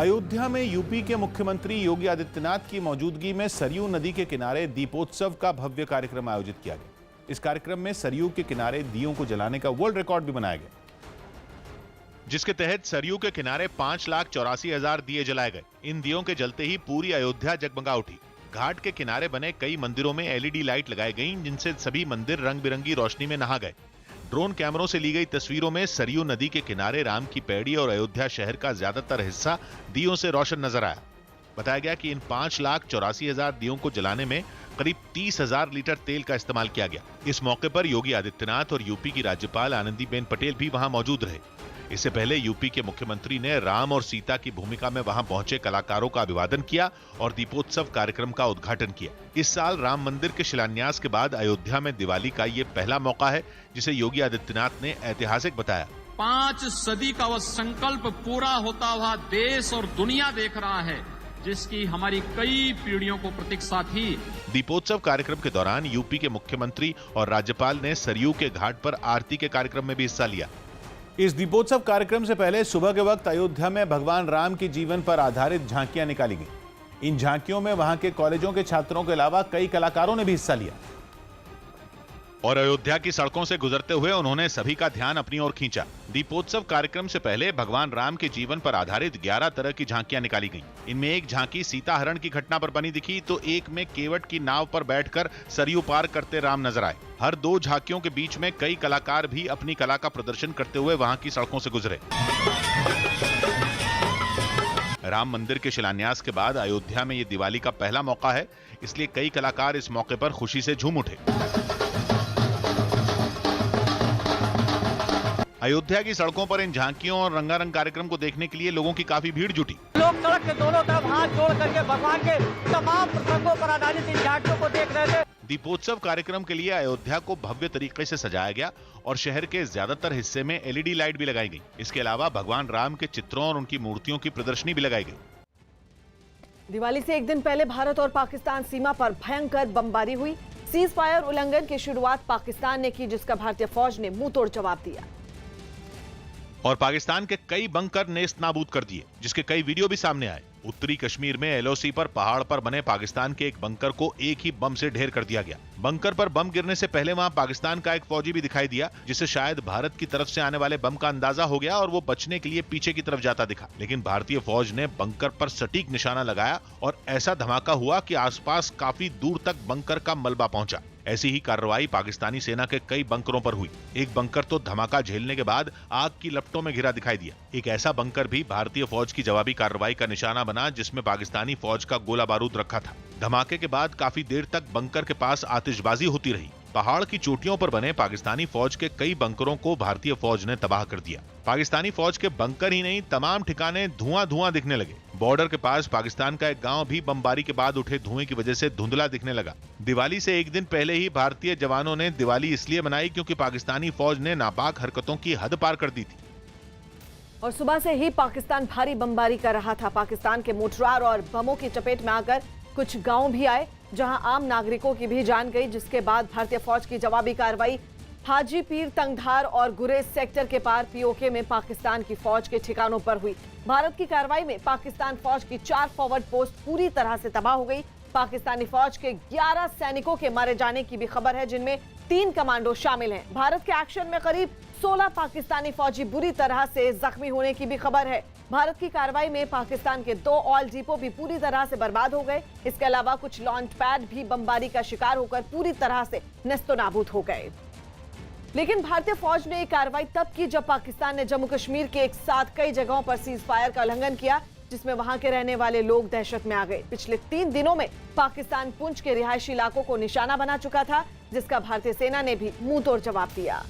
अयोध्या में यूपी के मुख्यमंत्री योगी आदित्यनाथ की मौजूदगी में सरयू नदी के किनारे दीपोत्सव का भव्य कार्यक्रम आयोजित किया गया। इस कार्यक्रम में सरयू के किनारे दियों को जलाने का वर्ल्ड रिकॉर्ड भी बनाया गया, जिसके तहत सरयू के किनारे 5,84,000 दिए जलाए गए। इन दियों के जलते ही पूरी अयोध्या जगमगा उठी। घाट के किनारे बने कई मंदिरों में एलईडी लाइट लगाई गईं, जिनसे सभी मंदिर रंग बिरंगी रोशनी में नहा गए। ड्रोन कैमरों से ली गई तस्वीरों में सरयू नदी के किनारे राम की पैड़ी और अयोध्या शहर का ज्यादातर हिस्सा दियों से रोशन नजर आया। बताया गया कि इन 5,84,000 दियों को जलाने में करीब 30,000 लीटर तेल का इस्तेमाल किया गया। इस मौके पर योगी आदित्यनाथ और यूपी की राज्यपाल आनंदीबेन पटेल भी वहां मौजूद रहे। इससे पहले यूपी के मुख्यमंत्री ने राम और सीता की भूमिका में वहां पहुंचे कलाकारों का अभिवादन किया और दीपोत्सव कार्यक्रम का उद्घाटन किया। इस साल राम मंदिर के शिलान्यास के बाद अयोध्या में दिवाली का ये पहला मौका है, जिसे योगी आदित्यनाथ ने ऐतिहासिक बताया। 5 सदी का वह संकल्प पूरा होता हुआ देश और दुनिया देख रहा है, जिसकी हमारी कई पीढ़ियों को प्रतीक्षा थी। दीपोत्सव कार्यक्रम के दौरान यूपी के मुख्यमंत्री और राज्यपाल ने सरयू के घाट पर आरती के कार्यक्रम में भी हिस्सा लिया। इस दीपोत्सव कार्यक्रम से पहले सुबह के वक्त अयोध्या में भगवान राम के जीवन पर आधारित झांकियां निकाली गईं। इन झांकियों में वहां के कॉलेजों के छात्रों के अलावा कई कलाकारों ने भी हिस्सा लिया और अयोध्या की सड़कों से गुजरते हुए उन्होंने सभी का ध्यान अपनी ओर खींचा। दीपोत्सव कार्यक्रम से पहले भगवान राम के जीवन पर आधारित 11 तरह की झांकियां निकाली गईं। इनमें एक झांकी सीता हरण की घटना पर बनी दिखी, तो एक में केवट की नाव पर बैठकर सरयू पार करते राम नजर आए। हर 2 झांकियों के बीच में कई कलाकार भी अपनी कला का प्रदर्शन करते हुए वहां की सड़कों से गुजरे। राम मंदिर के शिलान्यास के बाद अयोध्या में ये दिवाली का पहला मौका है, इसलिए कई कलाकार इस मौके पर खुशी से झूम उठे। अयोध्या की सड़कों पर इन झांकियों और रंगारंग कार्यक्रम को देखने के लिए लोगों की काफी भीड़ जुटी। लोग सड़क के दोनों तरफ हाथ जोड़ करके भगवान के तमाम प्रसंगों पर आधारित इन झांकियों को देख रहे थे। दीपोत्सव कार्यक्रम के लिए अयोध्या को भव्य तरीके से सजाया गया और शहर के ज्यादातर हिस्से में एलईडी लाइट भी लगाई गई। इसके अलावा भगवान राम के चित्रों और उनकी मूर्तियों की प्रदर्शनी भी लगाई गई। दिवाली से एक दिन पहले भारत और पाकिस्तान सीमा पर भयंकर बमबारी हुई। सीज फायर उल्लंघन की शुरुआत पाकिस्तान ने की, जिसका भारतीय फौज ने मुंह तोड़ जवाब दिया और पाकिस्तान के कई बंकर नेस्त नाबूद कर दिए, जिसके कई वीडियो भी सामने आए। उत्तरी कश्मीर में एलओसी पर पहाड़ पर बने पाकिस्तान के एक बंकर को एक ही बम से ढेर कर दिया गया। बंकर पर बम गिरने से पहले वहां पाकिस्तान का एक फौजी भी दिखाई दिया, जिसे शायद भारत की तरफ से आने वाले बम का अंदाजा हो गया और वो बचने के लिए पीछे की तरफ जाता दिखा। लेकिन भारतीय फौज ने बंकर पर सटीक निशाना लगाया और ऐसा धमाका हुआ कि आसपास काफी दूर तक बंकर का मलबा पहुंचा। ऐसी ही कार्रवाई पाकिस्तानी सेना के कई बंकरों पर हुई। एक बंकर तो धमाका झेलने के बाद आग की लपटों में घिरा दिखाई दिया। एक ऐसा बंकर भी भारतीय फौज की जवाबी कार्रवाई का निशाना बना, जिसमें पाकिस्तानी फौज का गोला बारूद रखा था। धमाके के बाद काफी देर तक बंकर के पास आतिशबाजी होती रही। पहाड़ की चोटियों पर बने पाकिस्तानी फौज के कई बंकरों को भारतीय फौज ने तबाह कर दिया। पाकिस्तानी फौज के बंकर ही नहीं, तमाम ठिकाने धुआं धुआं दिखने लगे। बॉर्डर के पास पाकिस्तान का एक गांव भी बमबारी के बाद उठे धुएं की वजह से धुंधला दिखने लगा। दिवाली से एक दिन पहले ही भारतीय जवानों ने दिवाली इसलिए मनाई क्योंकि पाकिस्तानी फौज ने नापाक हरकतों की हद पार कर दी थी। और सुबह से ही पाकिस्तान भारी बमबारी कर रहा था। पाकिस्तान के मोर्टार और बमों की चपेट में आकर कुछ गांव भी आए, जहां आम नागरिकों की भी जान गई, जिसके बाद भारतीय फौज की जवाबी कार्रवाई हाजी पीर तंगधार और गुरेज सेक्टर के पार पीओके में पाकिस्तान की फौज के ठिकानों पर हुई। भारत की कार्रवाई में पाकिस्तान फौज की 4 फॉरवर्ड पोस्ट पूरी तरह से तबाह हो गई। पाकिस्तानी फौज के 11 सैनिकों के मारे जाने की भी खबर है, जिनमें 3 कमांडो शामिल हैं। भारत के एक्शन में करीब 16 पाकिस्तानी फौजी बुरी तरह से जख्मी होने की भी खबर है। भारत की कार्रवाई में पाकिस्तान के 2 ऑयल डिपो भी पूरी तरह से बर्बाद हो गए। इसके अलावा कुछ लॉन्च पैड भी बमबारी का शिकार होकर पूरी तरह से नेस्तनाबूद हो गए। लेकिन भारतीय फौज ने कार्रवाई तब की जब पाकिस्तान ने जम्मू कश्मीर के एक साथ कई जगहों पर सीज फायर का उल्लंघन किया, जिसमें वहां के रहने वाले लोग दहशत में आ गए। पिछले 3 दिनों में पाकिस्तान पुंछ के रिहायशी इलाकों को निशाना बना चुका था, जिसका भारतीय सेना ने भी मुंह तोड़ जवाब दिया।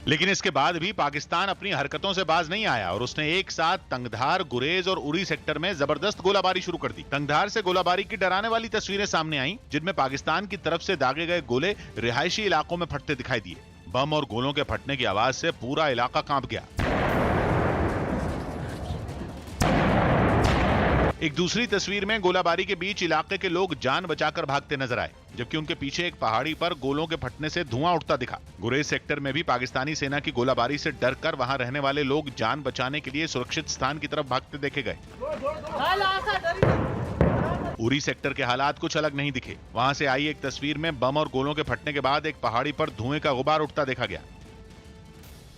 लेकिन इसके बाद भी पाकिस्तान अपनी हरकतों से बाज नहीं आया और उसने एक साथ तंगधार, गुरेज और उरी सेक्टर में जबरदस्त गोलाबारी शुरू कर दी। तंगधार से गोलाबारी की डराने वाली तस्वीरें सामने आईं, जिनमें पाकिस्तान की तरफ से दागे गए गोले रिहायशी इलाकों में फटते दिखाई दिए। बम और गोलों के फटने की आवाज से पूरा इलाका कांप गया। एक दूसरी तस्वीर में गोलाबारी के बीच इलाके के लोग जान बचाकर भागते नजर आए, जबकि उनके पीछे एक पहाड़ी पर गोलों के फटने से धुआं उठता दिखा। गुरेज सेक्टर में भी पाकिस्तानी सेना की गोलाबारी से डरकर वहां रहने वाले लोग जान बचाने के लिए सुरक्षित स्थान की तरफ भागते देखे गए। उरी सेक्टर के हालात कुछ अलग नहीं दिखे। वहां से आई एक तस्वीर में बम और गोलों के फटने के बाद एक पहाड़ी पर धुएं का गुबार उठता देखा गया।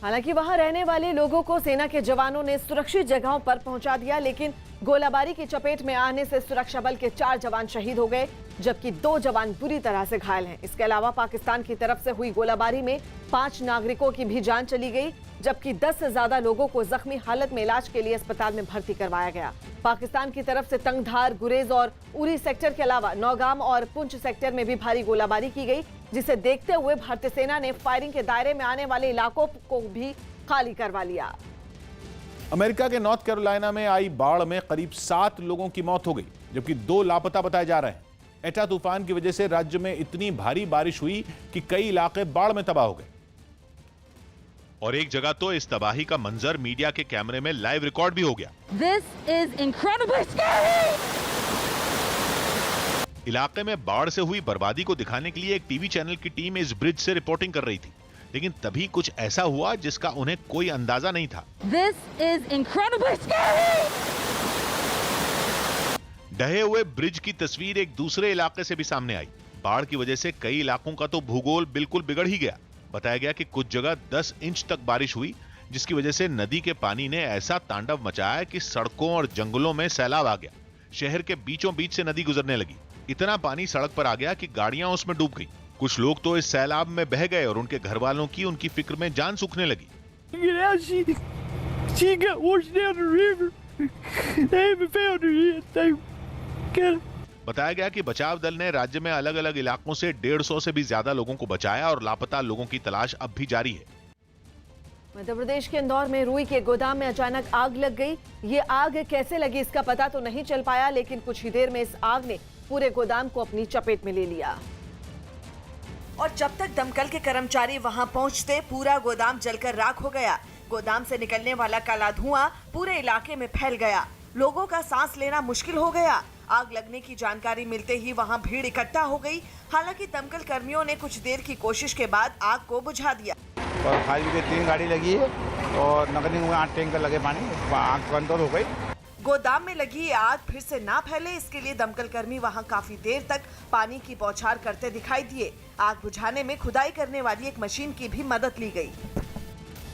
हालांकि वहां रहने वाले लोगों को सेना के जवानों ने सुरक्षित जगहों पर पहुंचा दिया, लेकिन गोलाबारी की चपेट में आने से सुरक्षा बल के 4 जवान शहीद हो गए, जबकि 2 जवान बुरी तरह से घायल हैं। इसके अलावा पाकिस्तान की तरफ से हुई गोलाबारी में 5 नागरिकों की भी जान चली गई, जबकि 10 से ज्यादा लोगों को जख्मी हालत में इलाज के लिए अस्पताल में भर्ती करवाया गया। पाकिस्तान की तरफ से तंगधार, गुरेज और उरी सेक्टर के अलावा नौगाम और पुंछ सेक्टर में भी भारी गोलाबारी की गई, जिसे देखते हुए भारतीय सेना ने फायरिंग के दायरे में आने वाले इलाकों को भी खाली करवा लिया। अमेरिका के नॉर्थ कैरोलिना में आई बाढ़ में करीब 7 लोगों की मौत हो गई, जबकि 2 लापता बताए जा रहे हैं। एटा तूफान की वजह से राज्य में इतनी भारी बारिश हुई कि कई इलाके बाढ़ में तबाह हो गए। और एक जगह तो इस तबाही का मंजर मीडिया के कैमरे में लाइव रिकॉर्ड भी हो गया। This is incredibly scary! इलाके में बाढ़ से हुई बर्बादी को दिखाने के लिए एक टीवी चैनल की टीम इस ब्रिज से रिपोर्टिंग कर रही थी, लेकिन तभी कुछ ऐसा हुआ जिसका उन्हें कोई अंदाजा नहीं था। This is incredibly scary! ढहे हुए ब्रिज की तस्वीर एक दूसरे इलाके से भी सामने आई। बाढ़ की वजह से कई इलाकों का तो भूगोल बिल्कुल बिगड़ ही गया। बताया गया कि कुछ जगह 10 इंच तक बारिश हुई, जिसकी वजह से नदी के पानी ने ऐसा तांडव मचाया कि सड़कों और जंगलों में सैलाब आ गया। शहर के बीचों बीच से नदी गुजरने लगी। इतना पानी सड़क पर आ गया कि गाड़ियां उसमें डूब गईं। कुछ लोग तो इस सैलाब में बह गए और उनके घर वालों की उनकी फिक्र में जान सूखने लगी। बताया गया कि बचाव दल ने राज्य में अलग अलग इलाकों से 150 से भी ज्यादा लोगों को बचाया और लापता लोगों की तलाश अब भी जारी है। मध्य प्रदेश के इंदौर में रुई के गोदाम में अचानक आग लग गई। ये आग कैसे लगी इसका पता तो नहीं चल पाया, लेकिन कुछ ही देर में इस आग ने पूरे गोदाम को अपनी चपेट में ले लिया। और जब तक दमकल के कर्मचारी वहां पहुंचते, पूरा गोदाम जलकर राख हो गया। गोदाम से निकलने वाला काला धुआं पूरे इलाके में फैल गया। लोगों का सांस लेना मुश्किल हो गया। आग लगने की जानकारी मिलते ही वहां भीड़ इकट्ठा हो गई। हालांकि दमकल कर्मियों ने कुछ देर की कोशिश के बाद आग को बुझा दिया। और फायर ब्रिगेड 3 गाड़ी लगी है और नगर निगम में 8 टैंकर लगे पानी, आग कंट्रोल हो गई। गोदाम में लगी आग फिर से ना फैले, इसके लिए दमकल कर्मी वहां काफी देर तक पानी की बौछार करते दिखाई दिए। आग बुझाने में खुदाई करने वाली एक मशीन की भी मदद ली गई।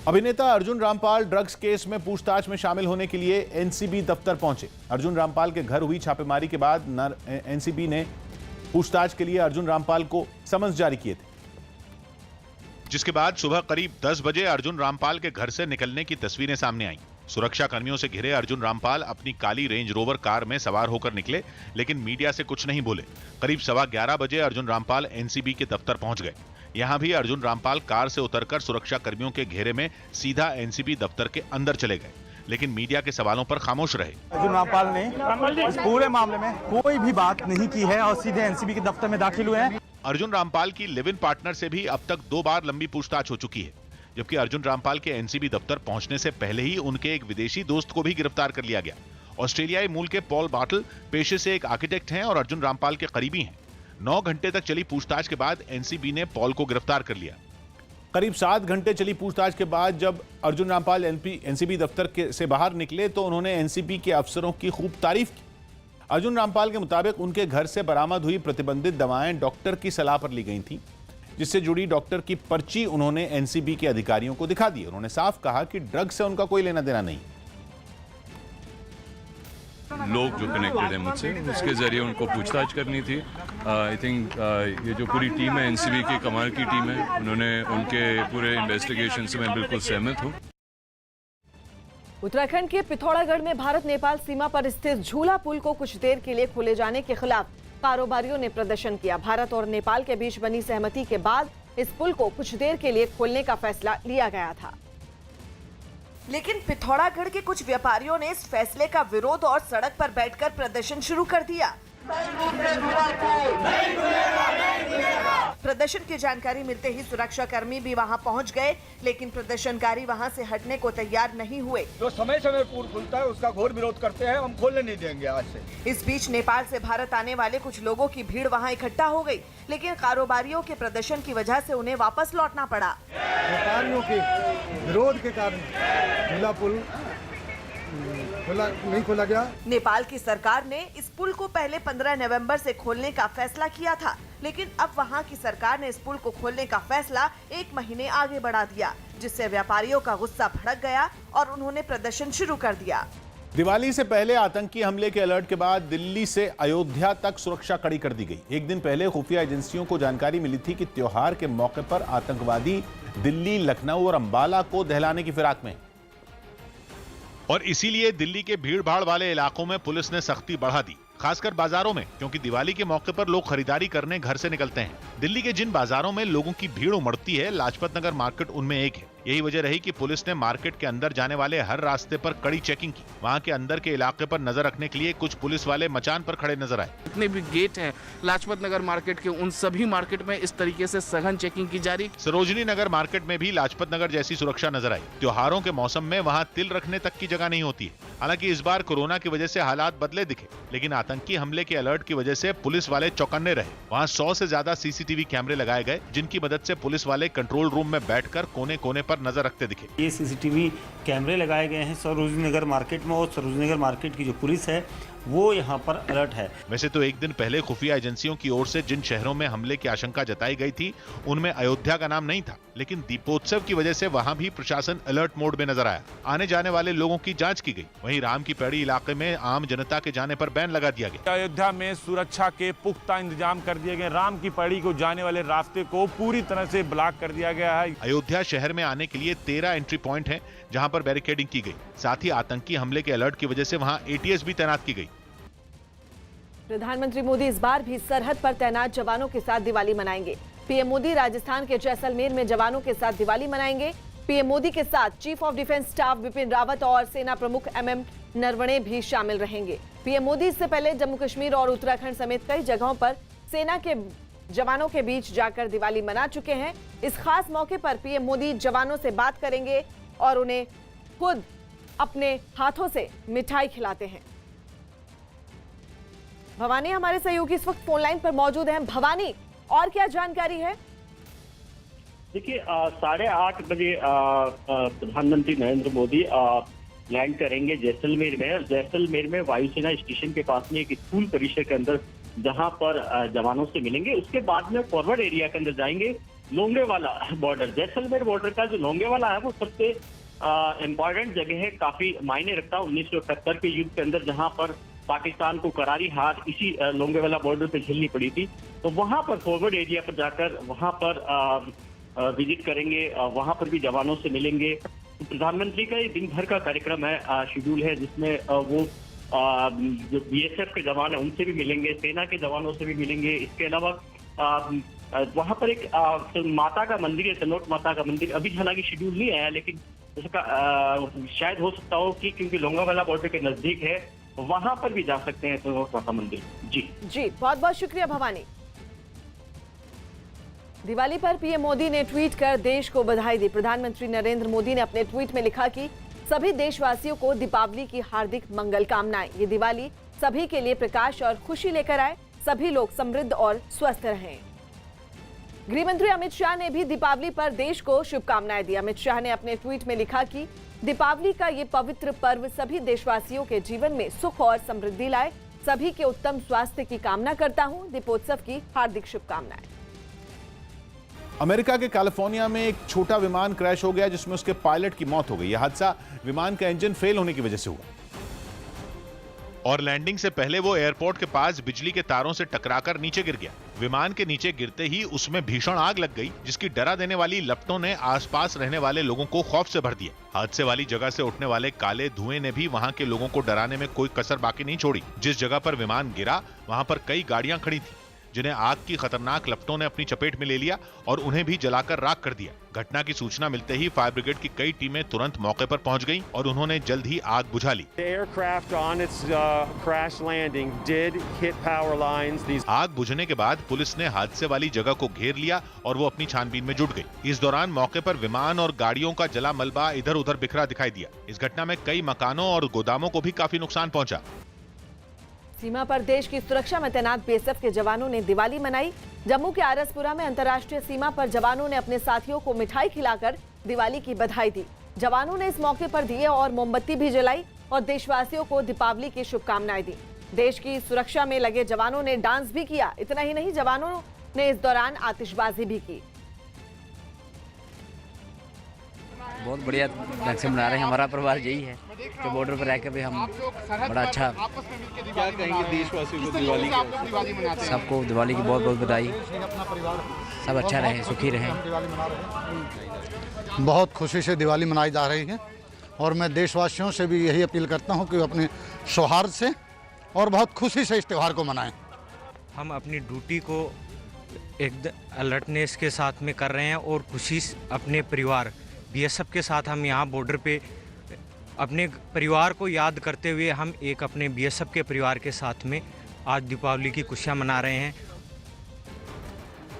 अभिनेता अर्जुन रामपाल ड्रग्स केस में पूछताछ में शामिल होने के लिए एनसीबी दफ्तर पहुंचे। अर्जुन रामपाल के घर हुई छापेमारी के बाद एनसीबी ने पूछताछ के लिए अर्जुन रामपाल को समन्स जारी किए थे, जिसके बाद सुबह करीब 10 बजे अर्जुन रामपाल के घर से निकलने की तस्वीरें सामने आईं। सुरक्षा कर्मियों से घिरे अर्जुन रामपाल अपनी काली रेंज रोवर कार में सवार होकर निकले, लेकिन मीडिया से कुछ नहीं बोले। करीब 11:15 बजे अर्जुन रामपाल एनसीबी के दफ्तर पहुंच गए। यहां भी अर्जुन रामपाल कार से उतरकर सुरक्षा कर्मियों के घेरे में सीधा एनसीबी दफ्तर के अंदर चले गए, लेकिन मीडिया के सवालों पर खामोश रहे। अर्जुन रामपाल ने इस पूरे मामले में कोई भी बात नहीं की है और सीधे एनसीबी के दफ्तर में दाखिल हुए हैं। अर्जुन रामपाल की लिव इन पार्टनर से भी अब तक 2 बार लंबी पूछताछ हो चुकी है, जबकि अर्जुन रामपाल के एनसीबी दफ्तर पहुंचने से पहले ही उनके एक विदेशी दोस्त को भी गिरफ्तार कर लिया गया। ऑस्ट्रेलियाई मूल के पॉल बाटल पेशे से एक आर्किटेक्ट हैं और अर्जुन रामपाल के करीबी हैं। 9 घंटे तक चली पूछताछ के बाद एनसीबी ने पॉल को गिरफ्तार कर लिया। करीब 7 घंटे चली पूछताछ के बाद जब अर्जुन रामपाल एनसीबी दफ्तर से बाहर निकले तो उन्होंने एनसीबी के अफसरों की खूब तारीफ की। अर्जुन रामपाल के मुताबिक उनके घर से बरामद हुई प्रतिबंधित दवाएं डॉक्टर की सलाह पर ली गई थीं, जिससे जुड़ी डॉक्टर की पर्ची उन्होंने एनसीबी के अधिकारियों को दिखा दी। उन्होंने साफ कहा कि ड्रग से उनका कोई लेना देना नहीं। लोग जो कनेक्टेड है मुझसे, उसके जरिए उनको पूछताछ करनी थी। आई थिंक ये जो पूरी टीम है एनसीबी की कमाल की टीम है, उन्होंने उनके पूरे इन्वेस्टिगेशन से मैं बिल्कुल सहमत हूँ। उत्तराखंड के पिथौरागढ़ में भारत नेपाल सीमा पर स्थित झूला पुल को कुछ देर के लिए खोले जाने के खिलाफ कारोबारियों ने प्रदर्शन किया। भारत और नेपाल के बीच बनी सहमति के बाद इस पुल को कुछ देर के लिए खोलने का फैसला लिया गया था, लेकिन पिथौरागढ़ के कुछ व्यापारियों ने इस फैसले का विरोध और सड़क पर बैठकर प्रदर्शन शुरू कर दिया। प्रदर्शन की जानकारी मिलते ही सुरक्षा कर्मी भी वहां पहुंच गए, लेकिन प्रदर्शनकारी वहां से हटने को तैयार नहीं हुए। जो समय समय पुल खुलता है उसका घोर विरोध करते हैं, हम खोलने नहीं देंगे आज से। इस बीच नेपाल से भारत आने वाले कुछ लोगों की भीड़ वहां इकट्ठा हो गई, लेकिन कारोबारियों के प्रदर्शन की वजह से उन्हें वापस लौटना पड़ा। व्यापारियों के विरोध के कारण खुला पुल नहीं खोला गया। नेपाल की सरकार ने इस पुल को पहले 15 नवंबर से खोलने का फैसला किया था, लेकिन अब वहां की सरकार ने इस पुल को खोलने का फैसला 1 महीने आगे बढ़ा दिया, जिससे व्यापारियों का गुस्सा भड़क गया और उन्होंने प्रदर्शन शुरू कर दिया। दिवाली से पहले आतंकी हमले के अलर्ट के बाद दिल्ली से अयोध्या तक सुरक्षा कड़ी कर दी गई। एक दिन पहले खुफिया एजेंसियों को जानकारी मिली थी कि त्योहार के मौके पर आतंकवादी दिल्ली, लखनऊ और अंबाला को दहलाने की फिराक में। और इसीलिए दिल्ली के भीड़-भाड़ वाले इलाकों में पुलिस ने सख्ती बढ़ा दी, खासकर बाजारों में, क्योंकि दिवाली के मौके पर लोग खरीदारी करने घर से निकलते हैं। दिल्ली के जिन बाजारों में लोगों की भीड़ उमड़ती है, लाजपत नगर मार्केट उनमें एक है। यही वजह रही कि पुलिस ने मार्केट के अंदर जाने वाले हर रास्ते पर कड़ी चेकिंग की। वहां के अंदर के इलाके पर नजर रखने के लिए कुछ पुलिस वाले मचान पर खड़े नजर आए। जितने भी गेट हैं लाजपत नगर मार्केट के, उन सभी मार्केट में इस तरीके से सघन चेकिंग की जा रही। सरोजनी नगर मार्केट में भी लाजपत नगर जैसी सुरक्षा नजर आई। त्योहारों के मौसम में वहां तिल रखने तक की जगह नहीं होती है। हालांकि इस बार कोरोना की वजह से हालात बदले दिखे, लेकिन आतंकी हमले के अलर्ट की वजह से पुलिस वाले चौकन्ने रहे। वहां 100 से ज्यादा सीसीटीवी कैमरे लगाए गए, जिनकी मदद से पुलिस वाले कंट्रोल रूम में बैठकर कोने कोने पर नजर रखते दिखे। ये सीसीटीवी कैमरे लगाए गए हैं सरोजनी नगर मार्केट में, और सरोजनी नगर मार्केट की जो पुलिस है वो यहाँ पर अलर्ट है। वैसे तो एक दिन पहले खुफिया एजेंसियों की ओर से जिन शहरों में हमले की आशंका जताई गई थी, उनमें अयोध्या का नाम नहीं था, लेकिन दीपोत्सव की वजह से वहां भी प्रशासन अलर्ट मोड में नजर आया। आने जाने वाले लोगों की जांच की गई। वहीं राम की पैड़ी इलाके में आम जनता के जाने पर बैन लगा दिया गया। अयोध्या में सुरक्षा के पुख्ता इंतजाम कर दिए गए। राम की पैड़ी को जाने वाले रास्ते को पूरी तरह से ब्लॉक कर दिया गया है। अयोध्या शहर में आने के लिए 13 एंट्री पॉइंट हैं, जहां पर बैरिकेडिंग की गई। साथ ही आतंकी हमले के अलर्ट की वजह से वहां एटीएस भी तैनात की गई। प्रधानमंत्री मोदी इस बार भी सरहद पर तैनात जवानों के साथ दिवाली मनाएंगे। पीएम मोदी राजस्थान के जैसलमेर में जवानों के साथ दिवाली मनाएंगे। पीएम मोदी के साथ chief of defence staff Bipin Rawat और सेना प्रमुख एमएम नरवणे भी शामिल रहेंगे। पीएम मोदी इससे पहले जम्मू कश्मीर और उत्तराखंड समेत कई जगहों पर सेना के जवानों के बीच जाकर दिवाली मना चुके हैं। इस खास मौके पर पीएम मोदी जवानों से बात करेंगे और उन्हें खुद अपने हाथों से मिठाई खिलाते हैं। भवानी हमारे सहयोगी इस वक्त फोन लाइन पर मौजूद हैं। भवानी, और क्या जानकारी है? देखिए 8:30 बजे प्रधानमंत्री नरेंद्र मोदी लैंड करेंगे जैसलमेर में। जैसलमेर में वायुसेना स्टेशन के पास में एक स्कूल परिसर के अंदर, जहां पर जवानों से मिलेंगे। उसके बाद में फॉरवर्ड एरिया के अंदर जाएंगे। लोंगेवाला बॉर्डर, जैसलमेर बॉर्डर का जो लोंगेवाला है वो सबसे इम्पोर्टेंट जगह है, काफी मायने रखता है 1978 के युद्ध के अंदर, जहां पर पाकिस्तान को करारी हार इसी लोंगेवाला बॉर्डर पे झेलनी पड़ी थी। तो वहां पर फॉरवर्ड एरिया पर जाकर वहां पर विजिट करेंगे, वहां पर भी जवानों से मिलेंगे। तो प्रधानमंत्री का ये दिन भर का कार्यक्रम है, शेड्यूल है, जिसमें वो जो बीएसएफ के जवान है उनसे भी मिलेंगे, सेना के जवानों से भी मिलेंगे। इसके अलावा वहां पर एक माता का मंदिर है, तनोट माता का मंदिर। अभी हालांकि शेड्यूल नहीं आया, लेकिन उसका शायद हो सकता हो कि क्योंकि लोंगेवाला बॉर्डर के नजदीक है, वहां पर भी जा सकते हैं तनोट माता मंदिर। जी बहुत बहुत शुक्रिया भवानी। दिवाली पर पीएम मोदी ने ट्वीट कर देश को बधाई दी। प्रधानमंत्री नरेंद्र मोदी ने अपने ट्वीट में लिखा कि सभी देशवासियों को दीपावली की हार्दिक मंगल कामनाएं। ये दिवाली सभी के लिए प्रकाश और खुशी लेकर आए, सभी लोग समृद्ध और स्वस्थ रहें। गृह मंत्री अमित शाह ने भी दीपावली पर देश को शुभकामनाएं दी। अमित शाह ने अपने ट्वीट में लिखा कि दीपावली का ये पवित्र पर्व सभी देशवासियों के जीवन में सुख और समृद्धि लाए, सभी के उत्तम स्वास्थ्य की कामना करता हूं। दीपोत्सव की हार्दिक शुभकामनाएं। अमेरिका के कैलिफोर्निया में एक छोटा विमान क्रैश हो गया, जिसमें उसके पायलट की मौत हो गई। यह हादसा विमान का इंजन फेल होने की वजह से हुआ और लैंडिंग से पहले वो एयरपोर्ट के पास बिजली के तारों से टकराकर नीचे गिर गया। विमान के नीचे गिरते ही उसमें भीषण आग लग गई, जिसकी डरा देने वाली लपटों ने आसपास रहने वाले लोगों को खौफ से भर दिया। हादसे वाली जगह से उठने वाले काले धुएं ने भी वहां के लोगों को डराने में कोई कसर बाकी नहीं छोड़ी। जिस जगह पर विमान गिरा वहां पर कई गाड़ियां खड़ी थी, जिन्हें आग की खतरनाक लपटों ने अपनी चपेट में ले लिया और उन्हें भी जलाकर राख कर दिया। घटना की सूचना मिलते ही फायर ब्रिगेड की कई टीमें तुरंत मौके पर पहुंच गईं और उन्होंने जल्द ही आग बुझा ली। आग बुझने के बाद पुलिस ने हादसे वाली जगह को घेर लिया और वो अपनी छानबीन में जुट गई। इस दौरान मौके पर विमान और गाड़ियों का जला मलबा इधर उधर बिखरा दिखाई दिया। इस घटना में कई मकानों और गोदामों को भी काफी नुकसान पहुंचा। सीमा पर देश की सुरक्षा में तैनात बीएसएफ के जवानों ने दिवाली मनाई। जम्मू के आरसपुरा में अंतर्राष्ट्रीय सीमा पर जवानों ने अपने साथियों को मिठाई खिलाकर दिवाली की बधाई दी। जवानों ने इस मौके पर दिए और मोमबत्ती भी जलाई और देशवासियों को दीपावली की शुभकामनाएं दी। देश की सुरक्षा में लगे जवानों ने डांस भी किया। इतना ही नहीं, जवानों ने इस दौरान आतिशबाजी भी की। बहुत बढ़िया ढंग से मना रहे हैं। हमारा परिवार यही है कि बॉर्डर पर रहकर भी हम बड़ा अच्छा। क्या कहेंगे देशवासियों को दिवाली की? सबको दिवाली की बहुत बहुत बधाई। सब अच्छा रहे, सुखी रहें। बहुत खुशी से दिवाली मनाई जा रही है और मैं देशवासियों से भी यही अपील करता हूं कि वो अपने सौहार्द से और बहुत खुशी से इस त्यौहार को मनाएं। हम अपनी ड्यूटी को एक अलर्टनेस के साथ में कर रहे हैं और खुशी अपने परिवार बीएसएफ के साथ हम यहाँ बॉर्डर पे अपने परिवार को याद करते हुए हम एक अपने बीएसएफ के परिवार के साथ में आज दीपावली की खुशियाँ मना रहे हैं।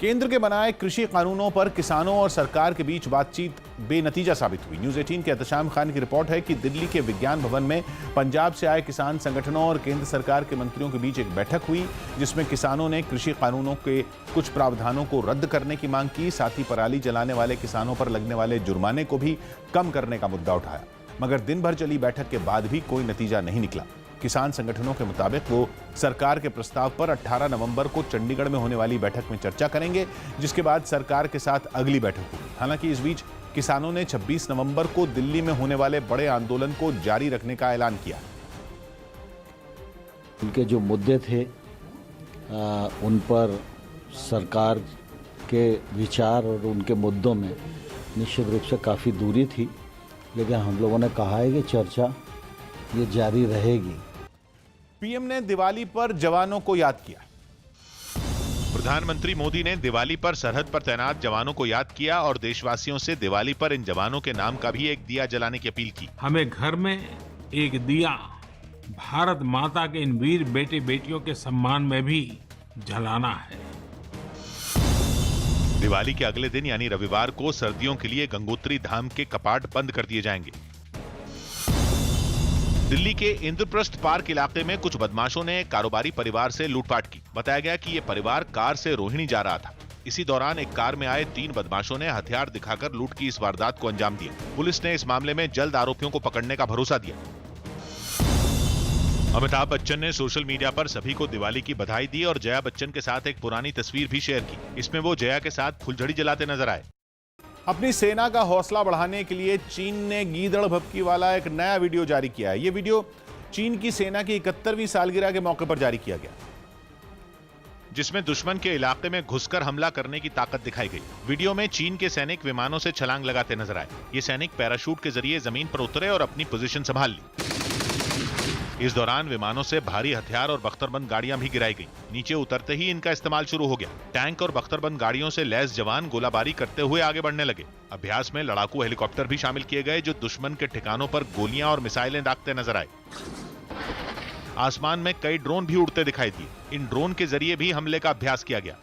केंद्र के बनाए कृषि कानूनों पर किसानों और सरकार के बीच बातचीत बेनतीजा साबित हुई। न्यूज़ 18 के एहतशाम खान की रिपोर्ट है कि दिल्ली के विज्ञान भवन में पंजाब से आए किसान संगठनों और केंद्र सरकार के मंत्रियों के बीच एक बैठक हुई, जिसमें किसानों ने कृषि कानूनों के कुछ प्रावधानों को रद्द करने की मांग की। साथ ही पराली जलाने वाले किसानों पर लगने वाले जुर्माने को भी कम करने का मुद्दा उठाया। मगर दिन भर चली बैठक के बाद भी कोई नतीजा नहीं निकला। किसान संगठनों के मुताबिक वो सरकार के प्रस्ताव पर 18 नवंबर को चंडीगढ़ में होने वाली बैठक में चर्चा करेंगे, जिसके बाद सरकार के साथ अगली बैठक होगी। हालांकि इस बीच किसानों ने 26 नवंबर को दिल्ली में होने वाले बड़े आंदोलन को जारी रखने का ऐलान किया। उनके जो मुद्दे थे उन पर सरकार के विचार और उनके मुद्दों में निश्चित रूप से काफ़ी दूरी थी, लेकिन हम लोगों ने कहा है कि चर्चा ये जारी रहेगी। पीएम ने दिवाली पर जवानों को याद किया। प्रधानमंत्री मोदी ने दिवाली पर सरहद पर तैनात जवानों को याद किया और देशवासियों से दिवाली पर इन जवानों के नाम का भी एक दिया जलाने की अपील की। हमें घर में एक दिया भारत माता के इन वीर बेटे बेटियों के सम्मान में भी जलाना है। दिवाली के अगले दिन यानी रविवार को सर्दियों के लिए गंगोत्री धाम के कपाट बंद कर दिए जाएंगे। दिल्ली के इंद्रप्रस्थ पार्क इलाके में कुछ बदमाशों ने कारोबारी परिवार से लूटपाट की। बताया गया कि ये परिवार कार से रोहिणी जा रहा था। इसी दौरान एक कार में आए 3 बदमाशों ने हथियार दिखाकर लूट की इस वारदात को अंजाम दिया। पुलिस ने इस मामले में जल्द आरोपियों को पकड़ने का भरोसा दिया। अमिताभ बच्चन ने सोशल मीडिया पर सभी को दिवाली की बधाई दी और जया बच्चन के साथ एक पुरानी तस्वीर भी शेयर की। इसमें वो जया के साथ फुलझड़ी जलाते नजर आए। अपनी सेना का हौसला बढ़ाने के लिए चीन ने गीदड़ भभकी वाला एक नया वीडियो जारी किया है। ये वीडियो चीन की सेना की 71वीं सालगिरह के मौके पर जारी किया गया, जिसमें दुश्मन के इलाके में घुसकर हमला करने की ताकत दिखाई गई। वीडियो में चीन के सैनिक विमानों से छलांग लगाते नजर आए। ये सैनिक पैराशूट के जरिए जमीन पर उतरे और अपनी पोजीशन संभाल ली। इस दौरान विमानों से भारी हथियार और बख्तरबंद गाड़ियां भी गिराई गई। नीचे उतरते ही इनका इस्तेमाल शुरू हो गया। टैंक और बख्तरबंद गाड़ियों से लैस जवान गोलाबारी करते हुए आगे बढ़ने लगे। अभ्यास में लड़ाकू हेलीकॉप्टर भी शामिल किए गए, जो दुश्मन के ठिकानों पर गोलियां और मिसाइलें दागते नजर आए। आसमान में कई ड्रोन भी उड़ते दिखाई दिए। इन ड्रोन के जरिए भी हमले का अभ्यास किया गया।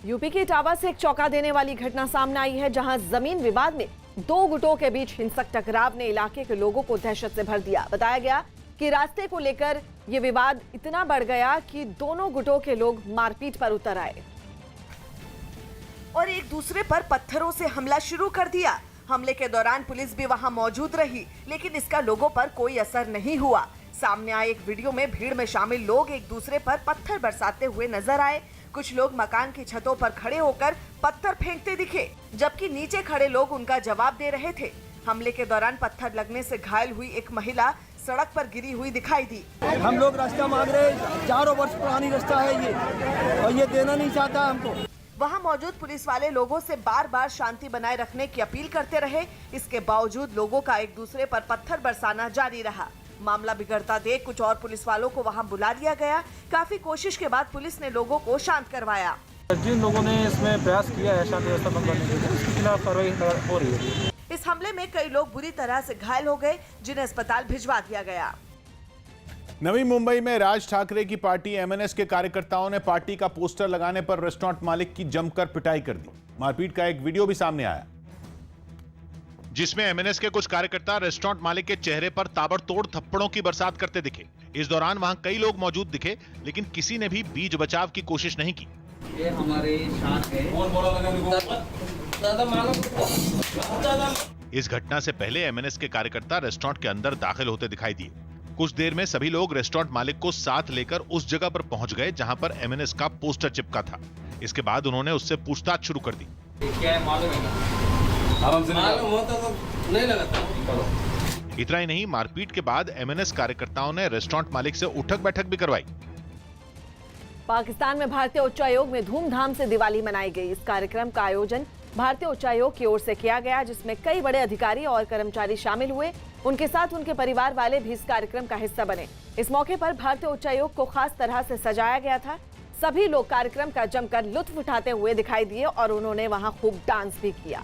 यूपी के इटावा से एक चौंका देने वाली घटना सामने आई है, जहां जमीन विवाद में 2 गुटों के बीच हिंसक टकराव ने इलाके के लोगों को दहशत से भर दिया। बताया गया कि रास्ते को लेकर यह विवाद इतना बढ़ गया कि दोनों गुटों के लोग मारपीट पर उतर आए और एक दूसरे पर पत्थरों से हमला शुरू कर दिया। हमले के दौरान पुलिस भी वहां मौजूद रही, लेकिन इसका लोगों पर कोई असर नहीं हुआ। सामने आए एक वीडियो में भीड़ में शामिल लोग एक दूसरे पर पत्थर बरसाते हुए नजर आए। कुछ लोग मकान की छतों पर खड़े होकर पत्थर फेंकते दिखे, जबकि नीचे खड़े लोग उनका जवाब दे रहे थे। हमले के दौरान पत्थर लगने से घायल हुई एक महिला सड़क पर गिरी हुई दिखाई दी। हम लोग रास्ता मांग रहे हैं, 4 वर्ष पुरानी रास्ता है ये, और ये देना नहीं चाहता हमको। वहां मौजूद पुलिस वाले लोगों से बार-बार शांति बनाए रखने की अपील करते रहे। इसके बावजूद लोगों का एक दूसरे पर पत्थर बरसाना जारी रहा। मामला बिगड़ता देख कुछ और पुलिस वालों को वहां बुला लिया गया। काफी कोशिश के बाद पुलिस ने लोगों को शांत करवाया। जिन लोगों ने इसमें प्रयास किया है शांति व्यवस्था भंग करने के लिए, उसके खिलाफ कार्रवाई हो रही है। इस हमले में कई लोग बुरी तरह से घायल हो गए, जिन्हें अस्पताल भिजवा दिया गया। नवी मुंबई में राज ठाकरे की पार्टी एमएनएस के कार्यकर्ताओं ने पार्टी का पोस्टर लगाने पर रेस्टोरेंट मालिक की जमकर पिटाई कर दी। मारपीट का एक वीडियो भी सामने आया, जिसमें एमएनएस के कुछ कार्यकर्ता रेस्टोरेंट मालिक के चेहरे पर ताबड़तोड़ थप्पड़ों की बरसात करते दिखे। इस दौरान वहां कई लोग मौजूद दिखे, लेकिन किसी ने भी बीच बचाव की कोशिश नहीं की। ये हमारे शान है। इस घटना से पहले एमएनएस के कार्यकर्ता रेस्टोरेंट के अंदर दाखिल होते दिखाई दिए। कुछ देर में सभी लोग रेस्टोरेंट मालिक को साथ लेकर उस जगह पर पहुंच गए जहां पर एमएनएस का पोस्टर चिपका था। इसके बाद उन्होंने उससे पूछताछ शुरू कर दी। क्या है मालूम होता तो नहीं लगाता। इतना ही नहीं, मारपीट के बाद एमएनएस कार्यकर्ताओं ने रेस्टोरेंट मालिक से उठक बैठक भी करवाई। पाकिस्तान में भारतीय उच्चायोग में धूमधाम से दिवाली मनाई गई। इस कार्यक्रम का आयोजन भारतीय उच्चायोग की ओर से किया गया, जिसमें कई बड़े अधिकारी और कर्मचारी शामिल हुए। उनके साथ उनके परिवार वाले भी इस कार्यक्रम का हिस्सा बने। इस मौके पर भारतीय उच्चायोग को खास तरह से सजाया गया था। सभी लोग कार्यक्रम का जमकर लुत्फ उठाते हुए दिखाई दिए और उन्होंने वहां खूब डांस भी किया।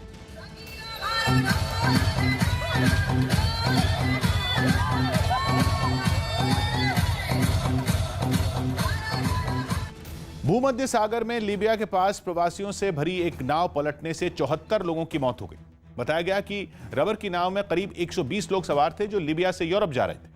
भूमध्य सागर में लीबिया के पास प्रवासियों से भरी एक नाव पलटने से 74 लोगों की मौत हो गई। बताया गया कि रबर की नाव में करीब 120 लोग सवार थे जो लीबिया से यूरोप जा रहे थे।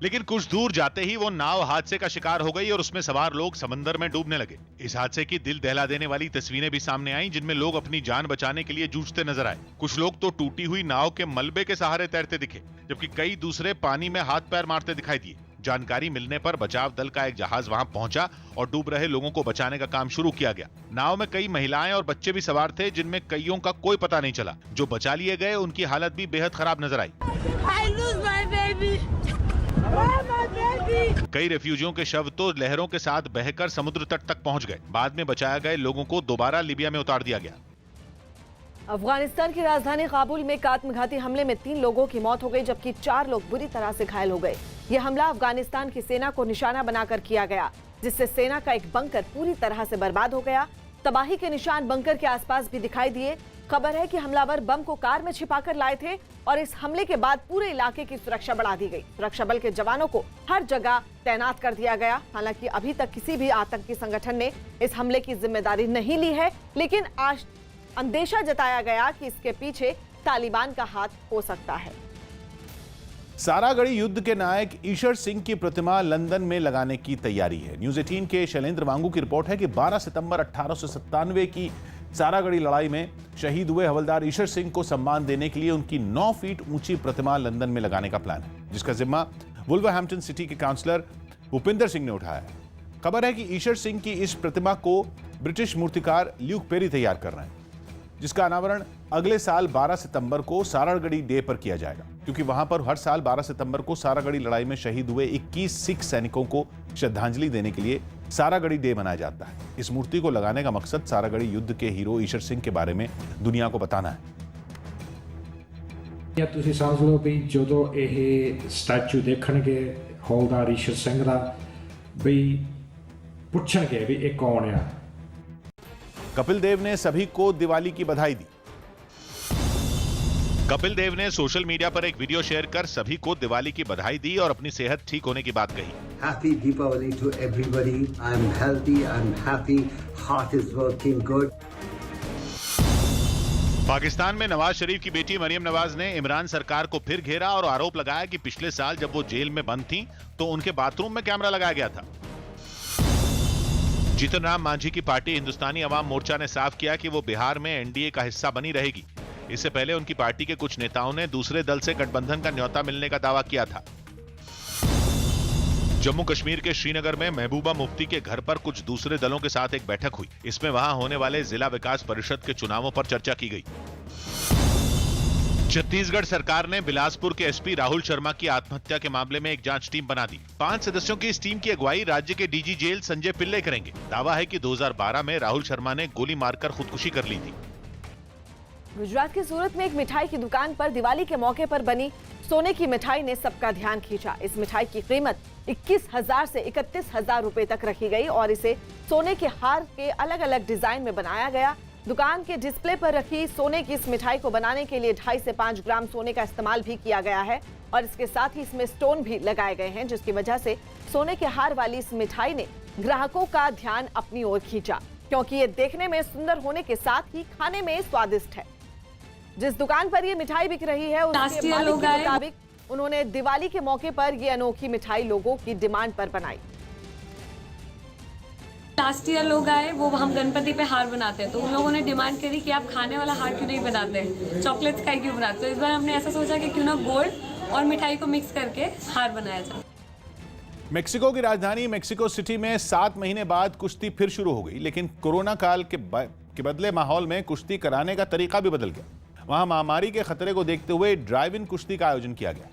लेकिन कुछ दूर जाते ही वो नाव हादसे का शिकार हो गई और उसमें सवार लोग समंदर में डूबने लगे। इस हादसे की दिल दहला देने वाली तस्वीरें भी सामने आईं, जिनमें लोग अपनी जान बचाने के लिए जूझते नजर आए। कुछ लोग तो टूटी हुई नाव के मलबे के सहारे तैरते दिखे, जबकि कई दूसरे पानी में हाथ पैर मारते दिखाई दिए। जानकारी मिलने पर बचाव दल का एक जहाज वहां पहुंचा और डूब रहे लोगों को बचाने का काम शुरू किया गया। नाव में कई महिलाएं और बच्चे भी सवार थे, जिनमें कईयों का कोई पता नहीं चला। जो बचा लिए गए उनकी हालत भी बेहद खराब नजर आई। कई रेफ्यूजियों के शव तो लहरों के साथ बहकर समुद्र तट तक पहुंच गए। बाद में बचाए गए लोगों को दोबारा लीबिया में उतार दिया गया। अफगानिस्तान की राजधानी काबुल में एक आत्मघाती हमले में 3 लोगों की मौत हो गई, जबकि 4 लोग बुरी तरह से घायल हो गए। यह हमला अफगानिस्तान की सेना को निशाना बनाकर किया गया, जिससे सेना का एक बंकर पूरी तरह से बर्बाद हो गया। तबाही के निशान बंकर के आसपास भी दिखाई दिए। खबर है कि हमलावर बम को कार में छिपाकर लाए थे और इस हमले के बाद पूरे इलाके की सुरक्षा बढ़ा दी गई। सुरक्षा बल के जवानों को हर जगह तैनात कर दिया गया। हालांकि अभी तक किसी भी आतंकी संगठन ने इस हमले की जिम्मेदारी नहीं ली है, लेकिन आज अंदेशा जताया गया कि इसके पीछे तालिबान का हाथ हो सकता है। सारागढ़ी युद्ध के नायक ईशर सिंह की प्रतिमा लंदन में लगाने की तैयारी है। न्यूज़ 18 के शैलेंद्र वांगू की रिपोर्ट है कि 12 सितंबर 1897 की सारागढ़ी लड़ाई में शहीद हुए हवलदार ईशर सिंह को सम्मान देने के लिए उनकी 9 फीट ऊंची प्रतिमा लंदन में लगाने का प्लान है, जिसका जिम्मा वुल्वरहैम्पटन सिटी के काउंसलर भूपिंदर सिंह ने उठाया है। खबर है कि ईशर सिंह की इस प्रतिमा को ब्रिटिश मूर्तिकार ल्यूक पेरी तैयार कर रहे हैं, जिसका अनावरण अगले साल 12 सितंबर को सारागढ़ी डे पर किया जाएगा, क्योंकि वहां पर हर साल 12 सितंबर को सारागढ़ी लड़ाई में शहीद हुए 21 सिख सैनिकों को श्रद्धांजलि देने के लिए सारागढ़ी डे मनाया जाता है। इस मूर्ति को लगाने का मकसद सारागढ़ी युद्ध के हीरो ईशर सिंह के बारे में दुनिया को बताना है। या ਤੁਸੀਂ ਸਮਝ ਲਓ ਵੀ ਜਦੋਂ ਇਹ ਸਟੈਚੂ ਦੇਖਣਗੇ ਹੌਲਦਾਰ ਈਸ਼ਰ ਸਿੰਘ ਦਾ ਵੀ ਪੁੱਛਣਗੇ ਵੀ ਇਹ ਕੌਣ ਆ। कपिल देव ने सभी को दिवाली की बधाई दी। कपिल देव ने सोशल मीडिया पर एक वीडियो शेयर कर सभी को दिवाली की बधाई दी और अपनी सेहत ठीक होने की बात कही। Happy Deepavali to everybody. I'm healthy, I'm happy, heart is working good. Pakistan में नवाज शरीफ की बेटी मरियम नवाज ने इमरान सरकार को फिर घेरा और आरोप लगाया कि पिछले साल जब वो जेल में बंद थीं, तो उनके बाथरूम में कैमरा लगाया गया था। जीतन राम मांझी की पार्टी हिंदुस्तानी अवाम मोर्चा ने साफ किया कि वो बिहार में एनडीए का हिस्सा बनी रहेगी। इससे पहले उनकी पार्टी के कुछ नेताओं ने दूसरे दल से गठबंधन का न्योता मिलने का दावा किया था। जम्मू कश्मीर के श्रीनगर में महबूबा मुफ्ती के घर पर कुछ दूसरे दलों के साथ एक बैठक हुई। इसमें वहां होने वाले जिला विकास परिषद के चुनावों पर चर्चा की गई। छत्तीसगढ़ सरकार ने बिलासपुर के एसपी राहुल शर्मा की आत्महत्या के मामले में एक जांच टीम बना दी। 5 सदस्यों की इस टीम की अगुवाई राज्य के डीजी जेल संजय पिल्ले करेंगे। दावा है कि 2012 में राहुल शर्मा ने गोली मारकर खुदकुशी कर ली थी। गुजरात के सूरत में एक मिठाई की दुकान पर दिवाली के मौके पर बनी सोने की मिठाई ने सबका ध्यान खींचा। इस मिठाई की कीमत 21,000 से 31,000 रुपए तक रखी गई और इसे सोने के हार के अलग अलग डिजाइन में बनाया गया। दुकान के डिस्प्ले पर रखी सोने की इस मिठाई को बनाने के लिए 2.5 से 5 ग्राम सोने का इस्तेमाल भी किया गया है और इसके साथ ही इसमें स्टोन भी लगाए गए हैं, जिसकी वजह से सोने के हार वाली इस मिठाई ने ग्राहकों का ध्यान अपनी ओर खींचा, क्योंकि ये देखने में सुंदर होने के साथ ही खाने में स्वादिष्ट है। जिस दुकान पर ये मिठाई बिक रही है उसके मालिक के मुताबिक उन्होंने दिवाली के मौके पर ये अनोखी मिठाई लोगों की डिमांड पर बनाई। लास्ट ईयर लोग आए, वो हम गणपति पे हार बनाते हैं, तो उन लोगों ने डिमांड करी कि आप खाने वाला हार क्यों नहीं बनाते, चॉकलेट्स का क्यों बनाते। तो इस बार हमने ऐसा सोचा कि क्यों ना गोल्ड और मिठाई को मिक्स करके हार बनाया जाए। मेक्सिको की राजधानी मेक्सिको सिटी में 7 महीने बाद कुश्ती फिर शुरू हो गई, लेकिन कोरोना काल के बदले माहौल में कुश्ती कराने का तरीका भी बदल गया। वहां महामारी के खतरे को देखते हुए ड्राइव इन कुश्ती का आयोजन किया गया।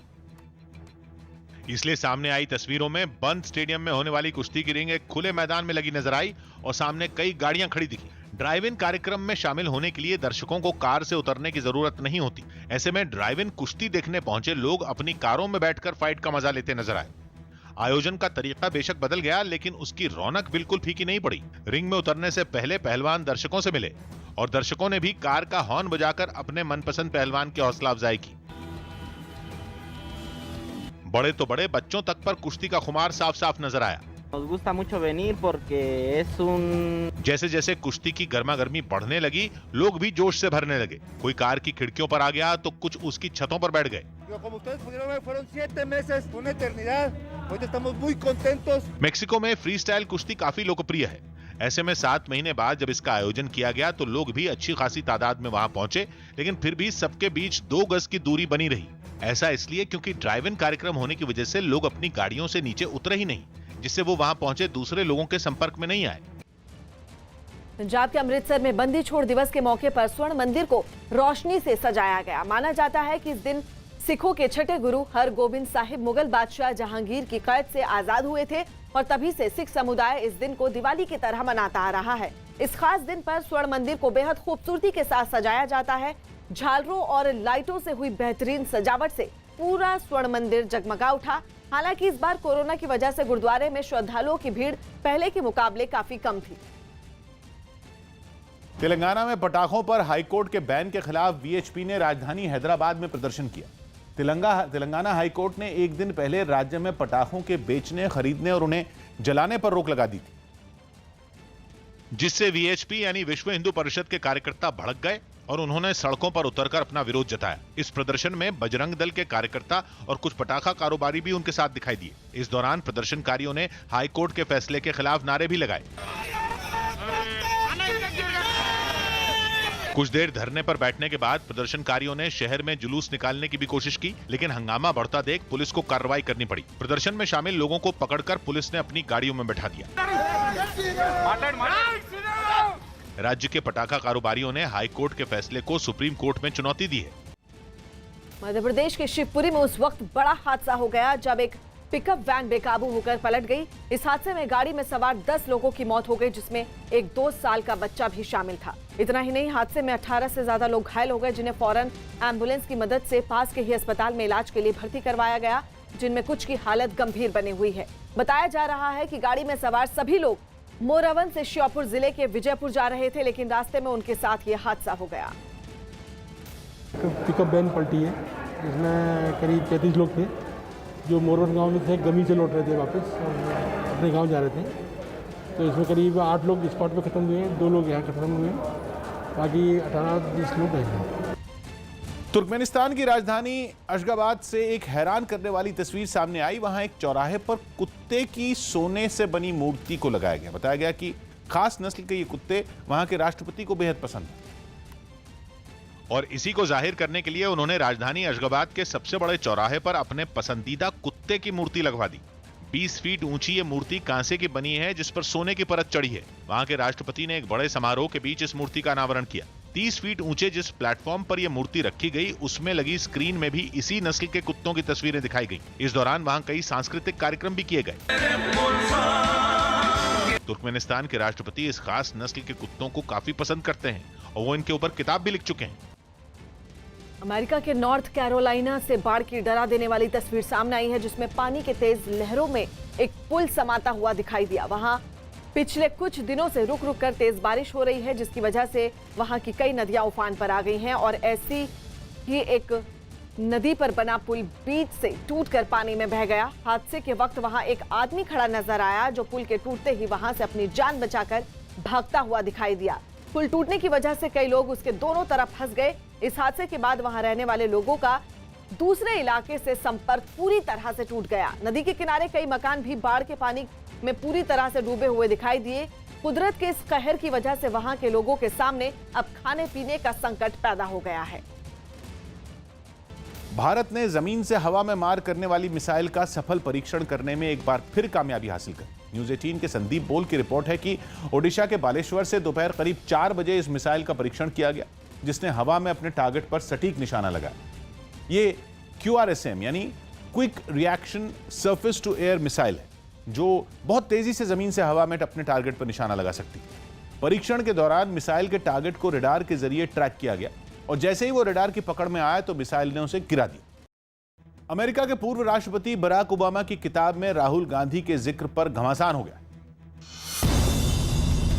इसलिए सामने आई तस्वीरों में बंद स्टेडियम में होने वाली कुश्ती की रिंग एक खुले मैदान में लगी नजर आई और सामने कई गाड़ियां खड़ी दिखी। ड्राइव इन कार्यक्रम में शामिल होने के लिए दर्शकों को कार से उतरने की जरूरत नहीं होती। ऐसे में ड्राइव इन कुश्ती देखने पहुंचे लोग अपनी कारों में बैठकर फाइट का मजा लेते नजर आए। आयोजन का तरीका बेशक बदल गया, लेकिन उसकी रौनक बिल्कुल फीकी नहीं पड़ी। रिंग में उतरने से पहले पहलवान दर्शकों से मिले और दर्शकों ने भी कार का हॉर्न बजाकर अपने मनपसंद पहलवान की हौसला अफजाई की। बड़े तो बड़े, बच्चों तक पर कुश्ती का खुमार साफ साफ नजर आया। जैसे जैसे कुश्ती की गर्मागर्मी बढ़ने लगी, लोग भी जोश से भरने लगे। कोई कार की खिड़कियों पर आ गया तो कुछ उसकी छतों पर बैठ गए। मेक्सिको में फ्री स्टाइल कुश्ती काफी लोकप्रिय है। ऐसे में 7 महीने बाद जब इसका आयोजन किया गया तो लोग भी अच्छी खासी तादाद में वहां पहुंचे, लेकिन फिर भी सबके बीच 2 गज की दूरी बनी रही। ऐसा इसलिए क्योंकि ड्राइव इन कार्यक्रम होने की वजह से लोग अपनी गाड़ियों से नीचे उतरे ही नहीं, जिससे वो वहां पहुंचे दूसरे लोगों के संपर्क में नहीं आए। पंजाब के अमृतसर में बंदी छोड़ दिवस के मौके पर स्वर्ण मंदिर को रोशनी से सजाया गया। माना जाता है कि इस दिन सिखों के छठे गुरु हरगोबिंद साहिब मुगल बादशाह जहांगीर की कैद से आजाद हुए थे और तभी से सिख समुदाय इस दिन को दिवाली की तरह मनाता आ रहा है। इस खास दिन पर स्वर्ण मंदिर को बेहद खूबसूरती के साथ सजाया जाता है। झालरों और लाइटों से हुई बेहतरीन सजावट से पूरा स्वर्ण मंदिर जगमगा उठा। हालांकि इस बार कोरोना की वजह से गुरुद्वारे में श्रद्धालुओं की भीड़ पहले के मुकाबले काफी कम थी। तेलंगाना में पटाखों पर हाईकोर्ट के बैन के खिलाफ वीएचपी ने राजधानी हैदराबाद में प्रदर्शन किया। तेलंगाना हाईकोर्ट ने एक दिन पहले राज्य में पटाखों के बेचने, खरीदने और उन्हें जलाने पर रोक लगा दी थी, जिससे वीएचपी यानी विश्व हिंदू परिषद के कार्यकर्ता भड़क गए और उन्होंने सड़कों पर उतरकर अपना विरोध जताया। इस प्रदर्शन में बजरंग दल के कार्यकर्ता और कुछ पटाखा कारोबारी भी उनके साथ दिखाई दिए। इस दौरान प्रदर्शनकारियों ने हाईकोर्ट के फैसले के खिलाफ नारे भी लगाए। कुछ देर धरने पर बैठने के बाद प्रदर्शनकारियों ने शहर में जुलूस निकालने की भी कोशिश की, लेकिन हंगामा बढ़ता देख पुलिस को कार्रवाई करनी पड़ी। प्रदर्शन में शामिल लोगों को पकड़कर पुलिस ने अपनी गाड़ियों में बैठा दिया। राज्य के पटाखा कारोबारियों ने हाईकोर्ट के फैसले को सुप्रीम कोर्ट में चुनौती दी है। मध्य प्रदेश के शिवपुरी में उस वक्त बड़ा हादसा हो गया जब एक पिकअप वैन बेकाबू होकर पलट गई। इस हादसे में गाड़ी में सवार 10 लोगों की मौत हो गई, जिसमें एक 2 साल का बच्चा भी शामिल था। इतना ही नहीं, हादसे में 18 से ज्यादा लोग घायल हो गए, जिन्हें फौरन एम्बुलेंस की मदद से पास के ही अस्पताल में इलाज के लिए भर्ती करवाया गया, जिनमें कुछ की हालत गंभीर बनी हुई है। बताया जा रहा है कि गाड़ी में सवार सभी लोग मोरवन से श्योपुर जिले के विजयपुर जा रहे थे, लेकिन रास्ते में उनके साथ ये हादसा हो गया। पिकअप वैन पलटी है, जिसमें करीब 33 लोग थे जो मोरवन गांव में थे, गमी से लौट रहे थे, वापस अपने गांव जा रहे थे। तो इसमें करीब 8 लोग स्पॉट पे खत्म हुए, 2 लोग यहाँ खत्म हुए, बाकी 18-20 लोग हैं। तुर्कमेनिस्तान की राजधानी अशगाबाद से एक हैरान करने वाली तस्वीर सामने आई। वहां एक चौराहे पर कुत्ते की सोने से बनी मूर्ति को लगाया गया। बताया गया कि खास नस्ल के ये कुत्ते वहां के राष्ट्रपति को बेहद पसंद है और इसी को जाहिर करने के लिए उन्होंने राजधानी अशगाबाद के सबसे बड़े चौराहे पर अपने पसंदीदा कुत्ते की मूर्ति लगवा दी। 20 फीट ऊंची ये मूर्ति कांसे की बनी है, जिस पर सोने की परत चढ़ी है। वहां के राष्ट्रपति ने एक बड़े समारोह के बीच इस मूर्ति का अनावरण किया। 30 फीट ऊंचे जिस प्लेटफॉर्म पर यह मूर्ति रखी गई, उसमें लगी स्क्रीन में भी इसी नस्ल के कुत्तों की तस्वीरें दिखाई गई। इस दौरान वहां कई सांस्कृतिक कार्यक्रम भी किए गए। तुर्कमेनिस्तान के राष्ट्रपति इस खास नस्ल के कुत्तों को काफी पसंद करते हैं और वो इनके ऊपर किताब भी लिख चुके हैं। अमेरिका के नॉर्थ कैरोलिना से बाढ़ की डरा देने वाली तस्वीर सामने आई है, जिसमें पानी के तेज लहरों में एक पुल समाता हुआ दिखाई दिया। वहां पिछले कुछ दिनों से रुक रुक कर तेज बारिश हो रही है, जिसकी वजह से वहां की कई नदियां उफान पर आ गई हैं और ऐसी ही एक नदी पर बना पुल बीच से टूटकर पानी में बह गया। हादसे के वक्त वहां एक आदमी खड़ा नजर आया, जो पुल के टूटते ही वहां से अपनी जान बचाकर भागता हुआ दिखाई दिया। पुल टूटने की वजह से कई लोग उसके दोनों तरफ फंस गए। इस हादसे के बाद वहां रहने वाले लोगों का दूसरे इलाके से संपर्क पूरी तरह से टूट गया। नदी के किनारे कई मकान भी बाढ़ के पानी में पूरी तरह से डूबे हुए दिखाई दिए। कुदरत के इस कहर की वजह से वहां के लोगों के सामने अब खाने पीने का संकट पैदा हो गया है। भारत ने जमीन से हवा में मार करने वाली मिसाइल का सफल परीक्षण करने में एक बार फिर कामयाबी हासिल कर। न्यूज 18 के संदीप बोल की रिपोर्ट है कि ओडिशा के बालेश्वर से दोपहर करीब 4 बजे इस मिसाइल का परीक्षण किया गया, जिसने हवा में अपने टारगेट पर सटीक निशाना लगाया। ये QRSM यानी quick reaction surface to air missile है, जो बहुत तेजी से जमीन से हवा में अपने टारगेट पर निशाना लगा सकती है। परीक्षण के दौरान मिसाइल के टारगेट को रडार के जरिए ट्रैक किया गया और जैसे ही वो रडार की पकड़ में आया तो मिसाइल ने उसे गिरा दिया। अमेरिका के पूर्व राष्ट्रपति बराक ओबामा की किताब में राहुल गांधी के जिक्र पर घमासान हो गया।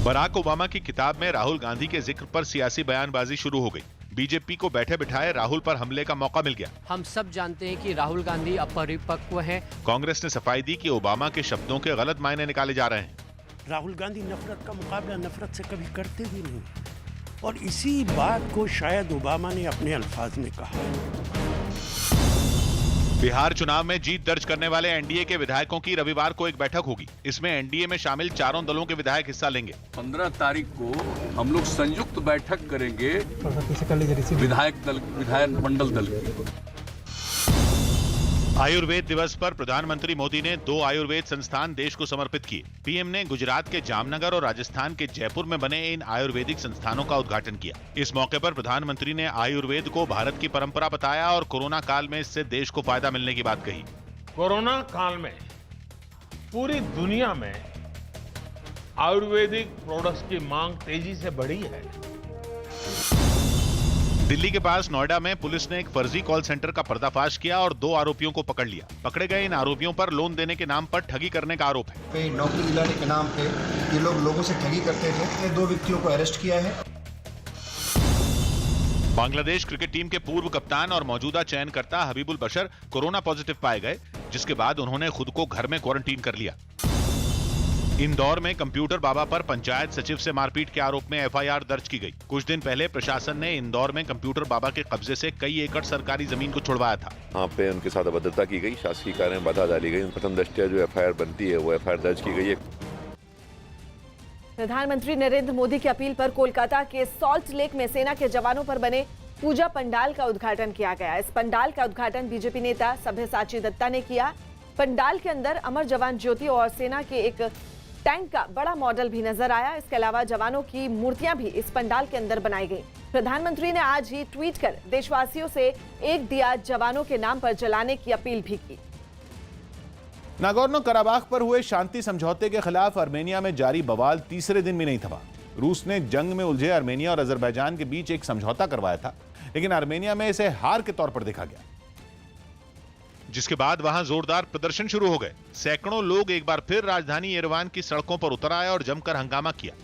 बराक ओबामा की किताब में राहुल गांधी के जिक्र पर सियासी बयानबाजी शुरू हो गई। बीजेपी को बैठे बिठाए राहुल पर हमले का मौका मिल गया। हम सब जानते हैं कि राहुल गांधी अपरिपक्व हैं। कांग्रेस ने सफाई दी कि ओबामा के शब्दों के गलत मायने निकाले जा रहे हैं। राहुल गांधी नफरत का मुकाबला नफरत से कभी करते ही नहीं, और इसी बात को शायद ओबामा ने अपने अल्फाज में कहा। बिहार चुनाव में जीत दर्ज करने वाले एनडीए के विधायकों की रविवार को एक बैठक होगी। इसमें एनडीए में शामिल चारों दलों के विधायक हिस्सा लेंगे। 15 तारीख को हम लोग संयुक्त बैठक करेंगे विधायक मंडल दल की। आयुर्वेद दिवस पर प्रधानमंत्री मोदी ने 2 आयुर्वेद संस्थान देश को समर्पित किए। पीएम ने गुजरात के जामनगर और राजस्थान के जयपुर में बने इन आयुर्वेदिक संस्थानों का उद्घाटन किया। इस मौके पर प्रधानमंत्री ने आयुर्वेद को भारत की परंपरा बताया और कोरोना काल में इससे देश को फायदा मिलने की बात कही। कोरोना काल में पूरी दुनिया में आयुर्वेदिक प्रोडक्ट्स की मांग तेजी से बढ़ी है। दिल्ली के पास नोएडा में पुलिस ने एक फर्जी कॉल सेंटर का पर्दाफाश किया और 2 आरोपियों को पकड़ लिया। पकड़े गए इन आरोपियों पर लोन देने के नाम पर ठगी करने का आरोप है। नौकरी दिलाने के नाम पे ये लोग लोगों से ठगी करते थे। 2 व्यक्तियों को अरेस्ट किया है। बांग्लादेश क्रिकेट टीम के पूर्व कप्तान और मौजूदा चयनकर्ता हबीबुल बशर कोरोना पॉजिटिव पाए गए, जिसके बाद उन्होंने खुद को घर में क्वारंटीन कर लिया। इंदौर में कंप्यूटर बाबा पर पंचायत सचिव से मारपीट के आरोप में एफआईआर दर्ज की गई। कुछ दिन पहले प्रशासन ने इंदौर में कंप्यूटर बाबा के कब्जे से कई एकड़ सरकारी जमीन को छुड़वाया था। वहाँ पे उनके साथ अभद्रता की गई, शासकीय कार्य में बाधा डाली गई। प्रथम दृष्टया जो एफआईआर बनती है वो एफआईआर दर्ज की गई है। प्रधानमंत्री नरेंद्र मोदी की अपील पर कोलकाता के सॉल्ट लेक में सेना के जवानों पर बने पूजा पंडाल का उद्घाटन किया गया। इस पंडाल का उद्घाटन बीजेपी नेता सभ्यसाची दत्ता ने किया। पंडाल के अंदर अमर जवान ज्योति और सेना के एक टैंक का बड़ा मॉडल भी नजर आया। इसके अलावा जवानों की मूर्तियां भी इस पंडाल के अंदर बनाई गई। प्रधानमंत्री ने आज ही ट्वीट कर देशवासियों से एक दिया जवानों के नाम पर जलाने की अपील भी की। नागोर्नो कराबाख पर हुए शांति समझौते के खिलाफ आर्मेनिया में जारी बवाल तीसरे दिन भी नहीं थमा। रूस ने जंग में उलझे आर्मेनिया और अजरबैजान के बीच एक समझौता करवाया था, लेकिन आर्मेनिया में इसे हार के तौर पर देखा गया, जिसके बाद वहां जोरदार प्रदर्शन शुरू हो गए। सैकड़ों लोग एक बार फिर राजधानी येरेवान की सड़कों पर उतर आए और जमकर हंगामा किया।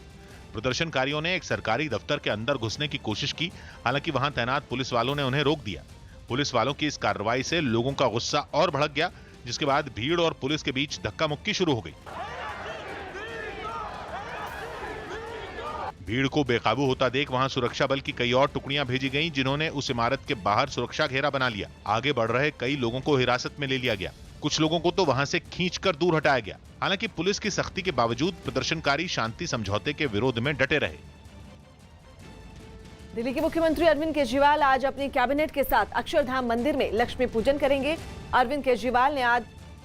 प्रदर्शनकारियों ने एक सरकारी दफ्तर के अंदर घुसने की कोशिश की, हालांकि वहां तैनात पुलिस वालों ने उन्हें रोक दिया। पुलिस वालों की इस कार्रवाई से लोगों का गुस्सा और भड़क गया, जिसके बाद भीड़ और पुलिस के बीच धक्का मुक्की शुरू हो गई। भीड़ को बेकाबू होता देख वहां सुरक्षा बल की कई और टुकड़ियां भेजी गईं, जिन्होंने उस इमारत के बाहर सुरक्षा घेरा बना लिया। आगे बढ़ रहे कई लोगों को हिरासत में ले लिया गया। कुछ लोगों को तो वहां से खींचकर दूर हटाया गया। हालांकि पुलिस की सख्ती के बावजूद प्रदर्शनकारी शांति समझौते के विरोध में डटे रहे। दिल्ली के मुख्यमंत्री अरविंद केजरीवाल आज अपनी कैबिनेट के साथ अक्षरधाम मंदिर में लक्ष्मी पूजन करेंगे। अरविंद केजरीवाल ने आज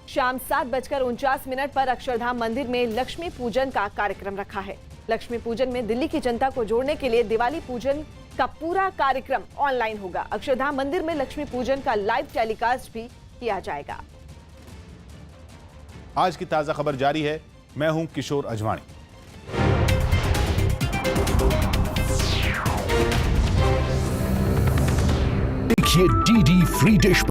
शाम 7:49 पर अक्षरधाम मंदिर में लक्ष्मी पूजन का कार्यक्रम रखा है। लक्ष्मी पूजन में दिल्ली की जनता को जोड़ने के लिए दिवाली पूजन का पूरा कार्यक्रम ऑनलाइन होगा। अक्षरधाम मंदिर में लक्ष्मी पूजन का लाइव टेलीकास्ट भी किया जाएगा। आज की ताजा खबर जारी है। मैं हूं किशोर अजवाणी। देखिए डीडी फ्री डिश